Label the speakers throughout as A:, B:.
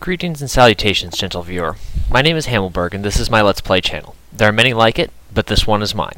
A: Greetings and salutations, gentle viewer. My name is Hamilberg, and this is my Let's Play channel. There are many like it, but this one is mine.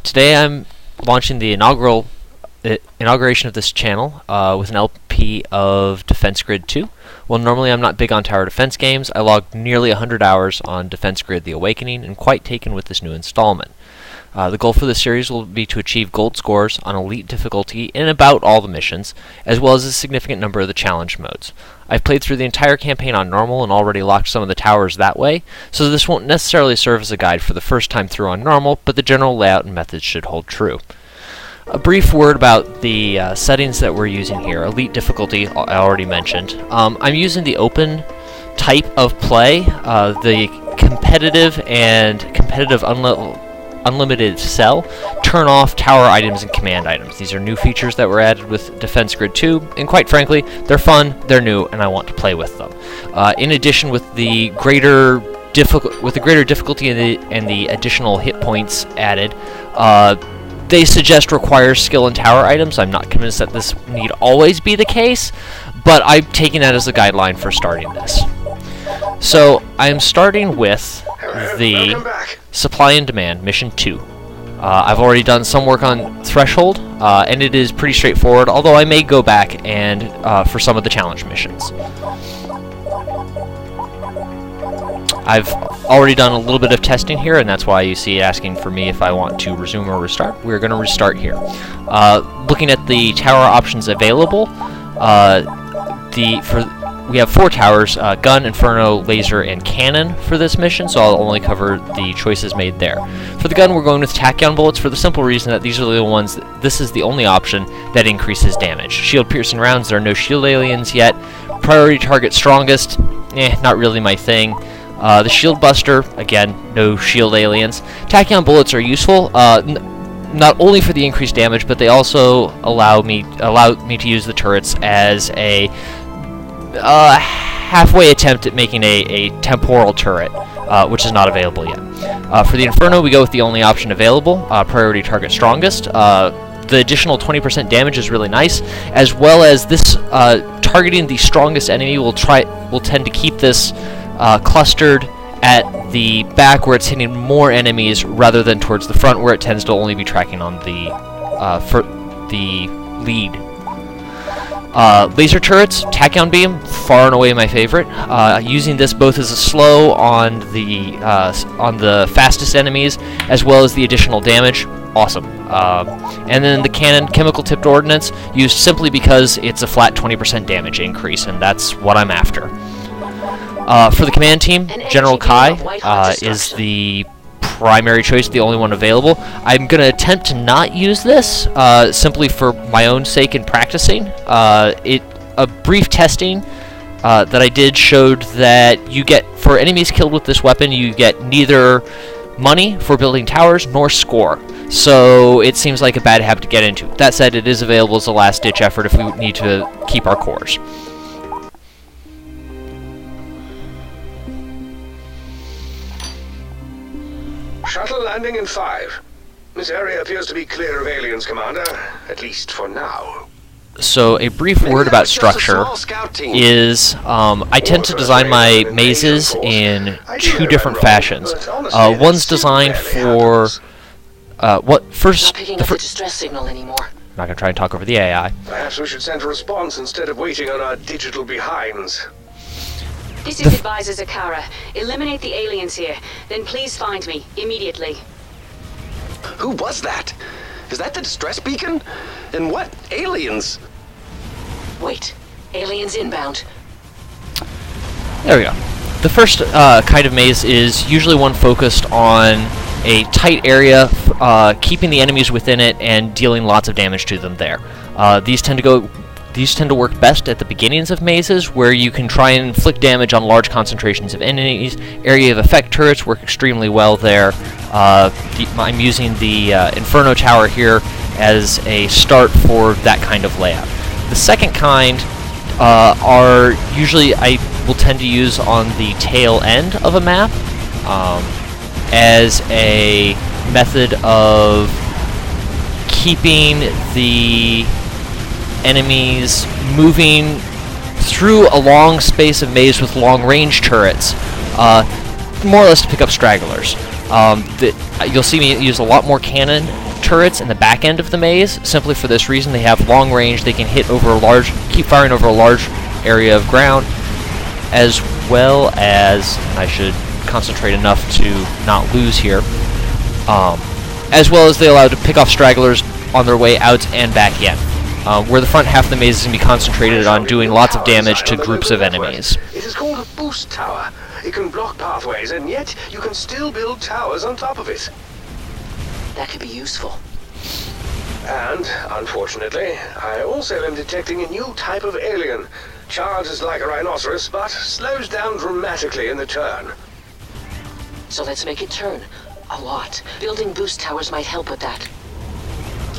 A: Today I'm launching the inauguration of this channel with an LP of Defense Grid 2. Well, normally I'm not big on tower defense games. I logged nearly 100 hours on Defense Grid The Awakening, and quite taken with this new installment. The goal for this series will be to achieve gold scores on elite difficulty in about all the missions, as well as a significant number of the challenge modes. I've played through the entire campaign on normal and already locked some of the towers that way, so this won't necessarily serve as a guide for the first time through on normal, but the general layout and methods should hold true. A brief word about the settings that we're using here. Elite difficulty, I already mentioned. I'm using the open type of play, the competitive and competitive unlimited cell, turn off tower items and command items. These are new features that were added with Defense Grid 2, and quite frankly, they're fun, they're new, and I want to play with them. In addition, with the greater difficulty and the additional hit points added, they suggest require skill in tower items. I'm not convinced that this need always be the case, but I'm taking that as a guideline for starting this. So I'm starting with the Supply and Demand, Mission 2. I've already done some work on Threshold, and it is pretty straightforward, although I may go back and for some of the challenge missions. I've already done a little bit of testing here, and that's why you see it asking for me if I want to resume or restart. We're going to restart here. Looking at the tower options available, we have 4 towers, gun, inferno, laser, and cannon for this mission, so I'll only cover the choices made there. For the gun, we're going with tachyon bullets for the simple reason that these are the ones, this is the only option that increases damage. Shield piercing rounds, there are no shield aliens yet. Priority target strongest, not really my thing. The shield buster, again, no shield aliens. Tachyon bullets are useful, not only for the increased damage, but they also allow me to use the turrets as a halfway attempt at making a temporal turret, which is not available yet. For the Inferno, we go with the only option available, priority target strongest. The additional 20% damage is really nice, as well as this targeting the strongest enemy will tend to keep this clustered at the back where it's hitting more enemies rather than towards the front where it tends to only be tracking on the lead. Laser turrets, Tachyon Beam, far and away my favorite. Using this both as a slow on the fastest enemies, as well as the additional damage, awesome. And then the cannon, Chemical Tipped Ordnance, used simply because it's a flat 20% damage increase, and that's what I'm after. For the command team, General Kai is the primary choice, the only one available. I'm going to attempt to not use this, simply for my own sake in practicing. A brief testing that I did showed that you get, for enemies killed with this weapon, you get neither money for building towers nor score. So it seems like a bad habit to get into. That said, it is available as a last-ditch effort if we need to keep our cores.
B: Shuttle landing in 5. This area appears to be clear of aliens, Commander, at least for now.
A: So a brief word about structure is I tend to design my mazes in 2 different fashions. One's designed for
C: Not picking up the distress signal anymore.
A: I'm not going to try and talk over the AI.
B: Perhaps we should send a response instead of waiting on our digital behinds.
C: This is Advisor Zakara. Eliminate the aliens here. Then please find me, immediately.
D: Who was that? Is that the distress beacon? And what aliens?
C: Wait. Aliens inbound.
A: There we go. The first kind of maze is usually one focused on a tight area, keeping the enemies within it and dealing lots of damage to them there. These tend to work best at the beginnings of mazes, where you can try and inflict damage on large concentrations of enemies. Area of effect turrets work extremely well there. I'm using the Inferno Tower here as a start for that kind of layout. The second kind are usually I will tend to use on the tail end of a map as a method of keeping the enemies moving through a long space of maze with long-range turrets, more or less to pick up stragglers. You'll see me use a lot more cannon turrets in the back end of the maze, simply for this reason. They have long range, they can hit over keep firing over a large area of ground, as well as, I should concentrate enough to not lose here, as well as they allow to pick off stragglers on their way out and back in, where the front half of the maze is going to be concentrated on doing lots of damage to groups of enemies.
B: It is called a boost tower. It can block pathways, and yet you can still build towers on top of it.
E: That could be useful.
B: And, unfortunately, I also am detecting a new type of alien. Charges like a rhinoceros, but slows down dramatically in the turn.
E: So let's make it turn. A lot. Building boost towers might help with that.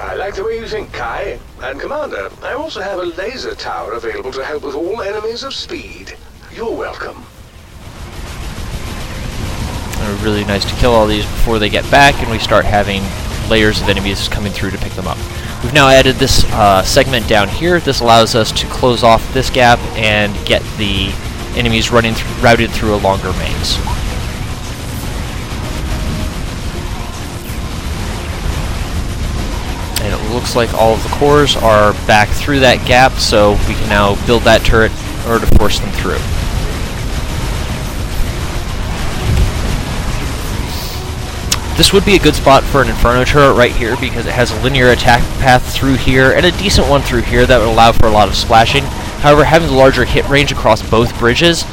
B: I like the way you think, Kai. And Commander, I also have a laser tower available to help with all enemies of speed. You're welcome.
A: Really nice to kill all these before they get back and we start having layers of enemies coming through to pick them up. We've now added this segment down here. This allows us to close off this gap and get the enemies routed through a longer maze. And it looks like all of the cores are back through that gap, so we can now build that turret in order to force them through. This would be a good spot for an Inferno turret right here because it has a linear attack path through here and a decent one through here that would allow for a lot of splashing. However, having the larger hit range across both bridges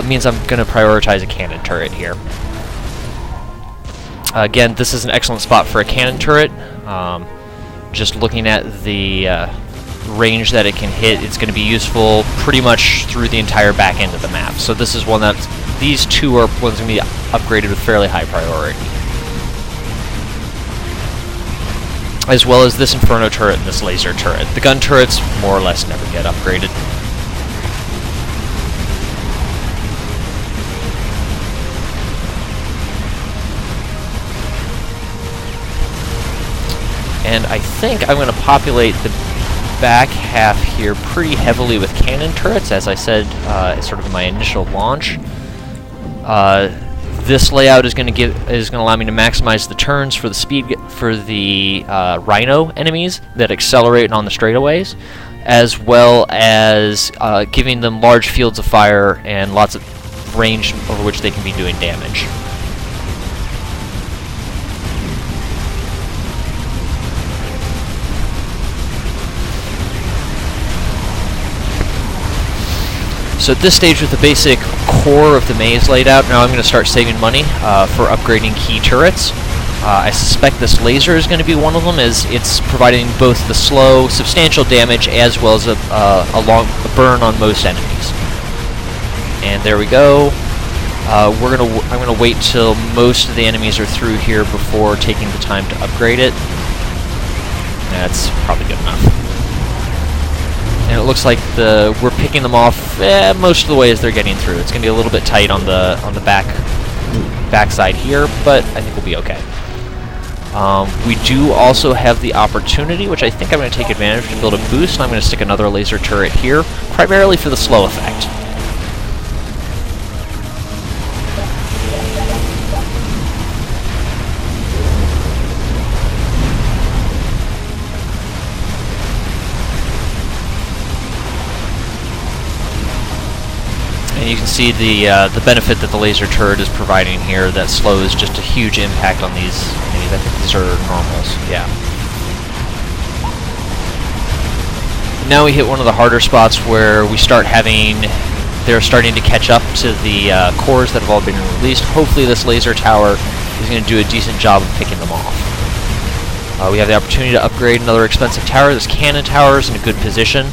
A: means I'm going to prioritize a cannon turret here. Again, this is an excellent spot for a cannon turret. Just looking at the range that it can hit, it's going to be useful pretty much through the entire back end of the map. So this is one that these two are ones going to be upgraded with fairly high priority. As well as this Inferno turret and this laser turret. The gun turrets more or less never get upgraded. And I think I'm going to populate the back half here pretty heavily with cannon turrets, as I said, sort of in my initial launch. This layout is going to allow me to maximize the turns for the speed for the Rhino enemies that accelerate on the straightaways, as well as giving them large fields of fire and lots of range over which they can be doing damage. So at this stage, with the basic core of the maze laid out, now I'm going to start saving money for upgrading key turrets. I suspect this laser is going to be one of them, as it's providing both the slow, substantial damage as well as a long burn on most enemies. And there we go. I'm going to wait till most of the enemies are through here before taking the time to upgrade it. That's probably good enough. And it looks like we're picking them off most of the way as they're getting through. It's going to be a little bit tight on the back side here, but I think we'll be okay. We do also have the opportunity, which I think I'm going to take advantage to build a boost, and I'm going to stick another laser turret here, primarily for the slow effect. And you can see the benefit that the laser turret is providing here. That slow is just a huge impact on these. I think these are normals. Yeah. Now we hit one of the harder spots where we start having. They're starting to catch up to the cores that have all been released. Hopefully, this laser tower is going to do a decent job of picking them off. We have the opportunity to upgrade another expensive tower. This cannon tower is in a good position.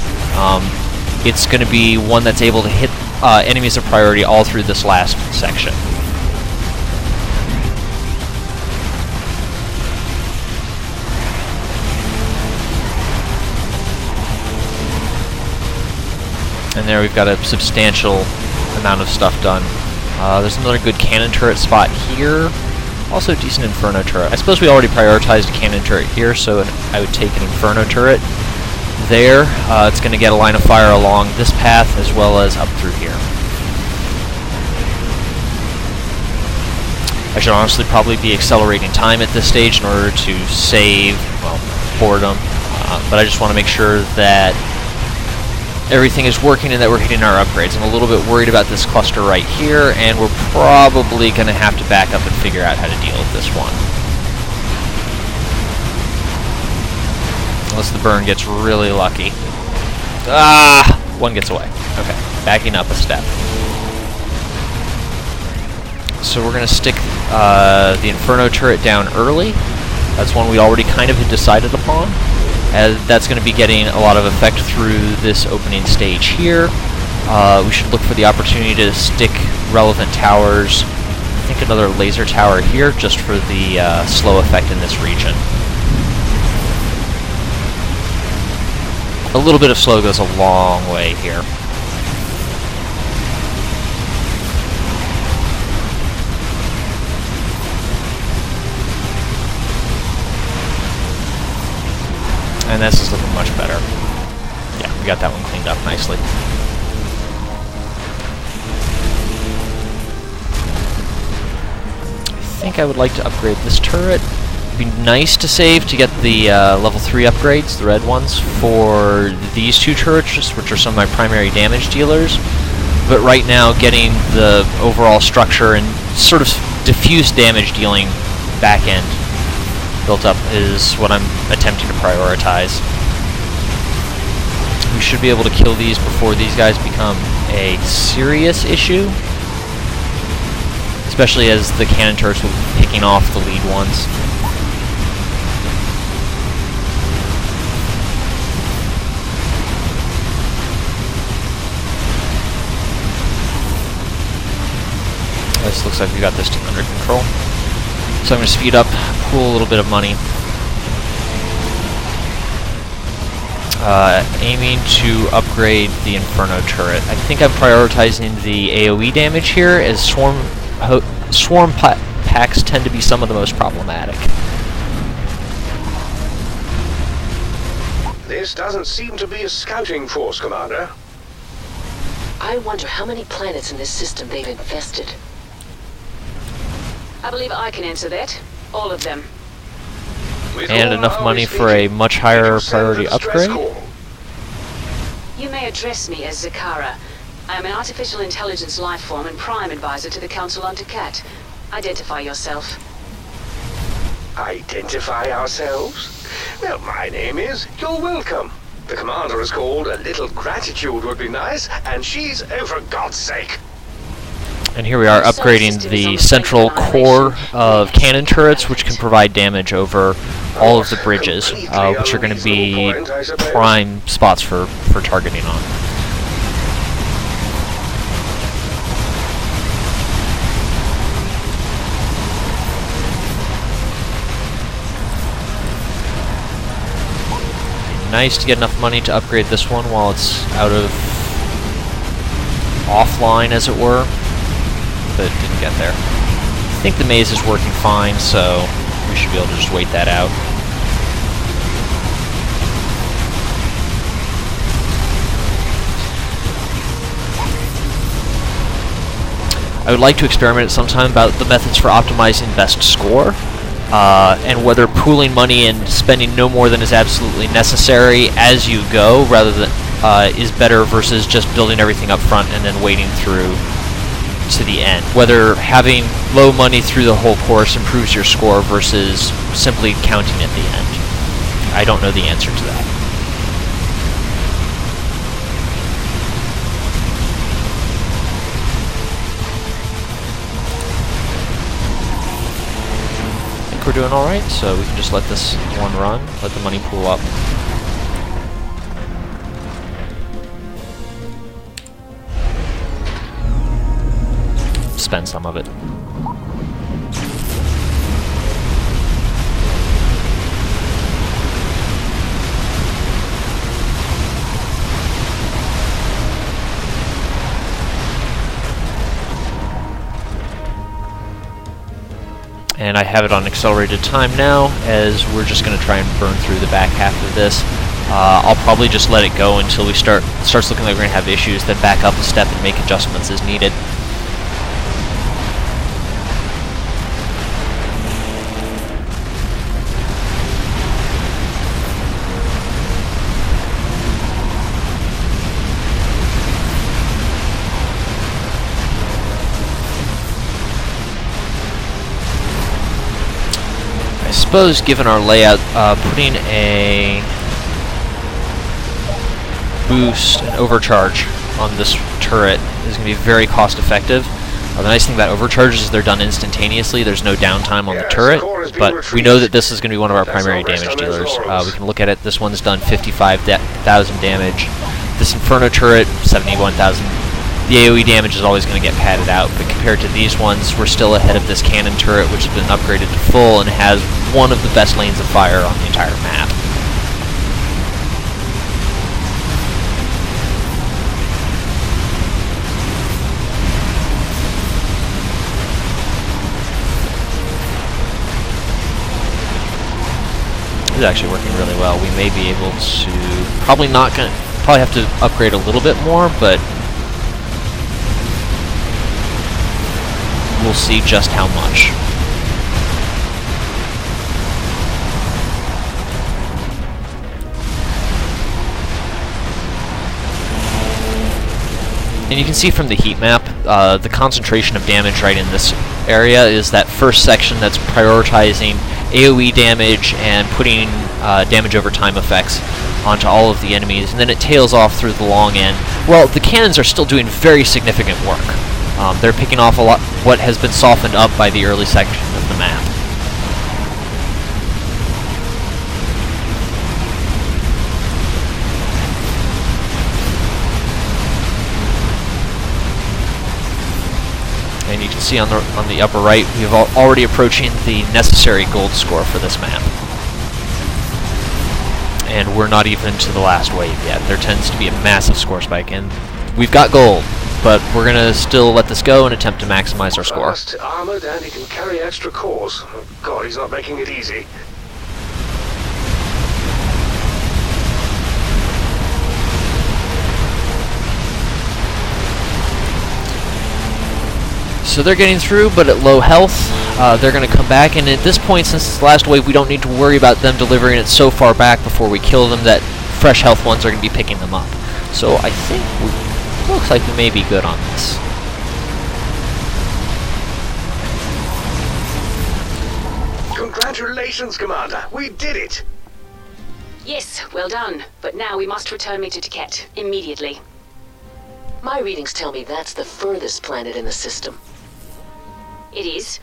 A: It's going to be one that's able to hit enemies of priority all through this last section. And there we've got a substantial amount of stuff done. There's another good cannon turret spot here. Also a decent Inferno turret. I suppose we already prioritized a cannon turret here, so I would take an Inferno turret. there, it's going to get a line of fire along this path as well as up through here. I should honestly probably be accelerating time at this stage in order to save, well, boredom, but I just want to make sure that everything is working and that we're hitting our upgrades. I'm a little bit worried about this cluster right here, and we're probably going to have to back up and figure out how to deal with this one. Unless the burn gets really lucky. Ah! One gets away. Okay, backing up a step. So we're going to stick the Inferno turret down early. That's one we already kind of had decided upon. As that's going to be getting a lot of effect through this opening stage here. We should look for the opportunity to stick relevant towers. I think another laser tower here, just for the slow effect in this region. A little bit of slow goes a long way here. And this is looking much better. Yeah, we got that one cleaned up nicely. I think I would like to upgrade this turret. It'd be nice to save to get the level 3 upgrades, the red ones, for these two turrets, which are some of my primary damage dealers. But right now, getting the overall structure and sort of diffuse damage dealing back end built up is what I'm attempting to prioritize. We should be able to kill these before these guys become a serious issue, especially as the cannon turrets will be picking off the lead ones. This looks like we got this under control. So I'm going to speed up, pool a little bit of money. Aiming to upgrade the Inferno turret. I think I'm prioritizing the AoE damage here, as swarm packs tend to be some of the most problematic.
B: This doesn't seem to be a scouting force, Commander.
E: I wonder how many planets in this system they've infested.
C: I believe I can answer that. All of them.
A: And enough money for a much higher priority upgrade.
C: You may address me as Zakara. I am an artificial intelligence life form and prime advisor to the Council under Cat. Identify yourself.
B: Identify ourselves? Well, my name is You're Welcome. The Commander is called A Little Gratitude Would Be Nice, and she's, oh, for God's sake.
A: And here we are upgrading the central core of cannon turrets, which can provide damage over all of the bridges, which are going to be prime spots for targeting on. Nice to get enough money to upgrade this one while it's out of offline, as it were. But it didn't get there. I think the maze is working fine, so we should be able to just wait that out. I would like to experiment sometime about the methods for optimizing best score, and whether pooling money and spending no more than is absolutely necessary as you go, rather than is better versus just building everything up front and then waiting through to the end. Whether having low money through the whole course improves your score versus simply counting at the end. I don't know the answer to that. I think we're doing alright, so we can just let this one run, let the money pool up. Spend some of it. And I have it on accelerated time now, as we're just going to try and burn through the back half of this. I'll probably just let it go until we starts looking like we're gonna have issues, then back up a step and make adjustments as needed. I suppose, given our layout, putting a boost and overcharge on this turret is going to be very cost effective. The nice thing about overcharges is they're done instantaneously. There's no downtime on the turret, but we know that this is going to be one of our primary damage dealers. We can look at it. This one's done 55,000 damage. This Inferno turret, 71,000. The AoE damage is always going to get padded out, but compared to these ones, we're still ahead of this cannon turret, which has been upgraded to full and has one of the best lanes of fire on the entire map. This is actually working really well. We may be able to probably have to upgrade a little bit more, but we'll see just how much. And you can see from the heat map, the concentration of damage right in this area is that first section that's prioritizing AoE damage and putting damage over time effects onto all of the enemies, and then it tails off through the long end. Well, the cannons are still doing very significant work. They're picking off a lot what has been softened up by the early section of the map. And you can see on the upper right, we've already approaching the necessary gold score for this map. And we're not even to the last wave yet. There tends to be a massive score spike, and we've got gold, but we're gonna still let this go and attempt to maximize our score.
B: Fast, armored, and he can carry extra cores. Oh, God, he's not making it easy.
A: So they're getting through, but at low health. They're going to come back, and at this point, since it's the last wave, we don't need to worry about them delivering it so far back before we kill them that fresh health ones are going to be picking them up. So I think looks like we may be good on this.
B: Congratulations, Commander. We did it.
C: Yes, well done. But now we must return me to Taket immediately.
E: My readings tell me that's the furthest planet in the system.
C: It is.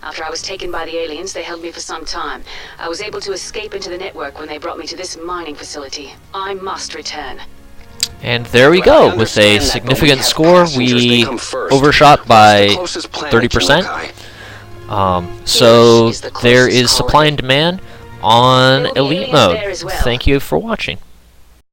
C: After I was taken by the aliens, they held me for some time. I was able to escape into the network when they brought me to this mining facility. I must return.
A: And there we go. With a significant score, we overshot by 30%. So there is supply and demand on elite mode. Thank you for watching.